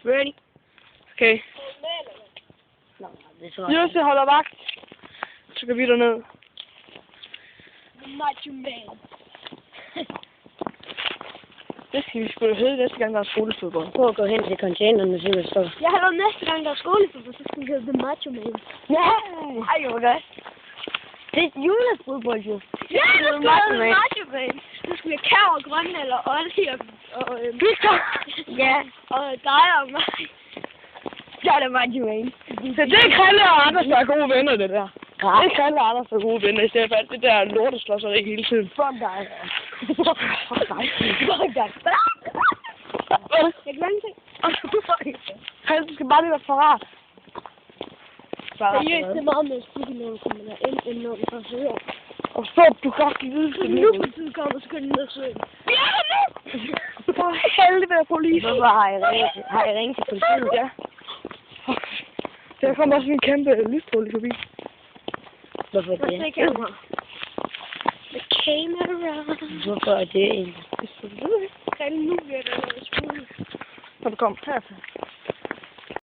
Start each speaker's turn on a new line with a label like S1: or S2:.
S1: Ready?
S2: Okay.
S1: Nå, det tror jeg.
S2: Jøsse holder vagt. Så går vi derned.
S1: Macho Man.
S2: Det skal vi sgu hedde næste gang, der er skolefodbold.
S1: Prøv at gå hen til containeren og se, hvad der står. Jeg har lavet næste gang, der er skolefodbold, så skal vi hedde The Macho Man. Ja! Ej, hvor godt. Det er julefodbold, jo. Ja, det skal hedde The Macho Man. Nu skal vi have Kær og Grønne, eller Olli og
S2: Victor!
S1: Ja, og dig og mig. Jeg er The Macho Man.
S2: Så det er Krille og Anders, der er gode venner, det der. Det er Krille og Anders, der er gode venner, i stedet for alt det der lorteslåseri hele tiden.
S1: Fuck dig.
S2: Fuck dig.
S1: Fuck dig. Jeg glemte det.
S2: Krille, du skal bare lige være for rart.
S1: Seriøst, det er meget mere skidt, når du kommer derind, end når du får søger.
S2: Og så du kan også vide,
S1: Så nu på tid kommer, så skal du ned og søge.
S2: Ja, nu! For helvede af politi.
S1: Hvorfor har I ringet til politiet?
S2: Ja. Fuck. Der kommer også en kæmpe lysstråle forbi.
S1: Hvorfor det? The camera. Hvorfor er det egentlig?
S2: Det er så
S1: Nu bliver der noget skole.
S2: Når du kommer herfra.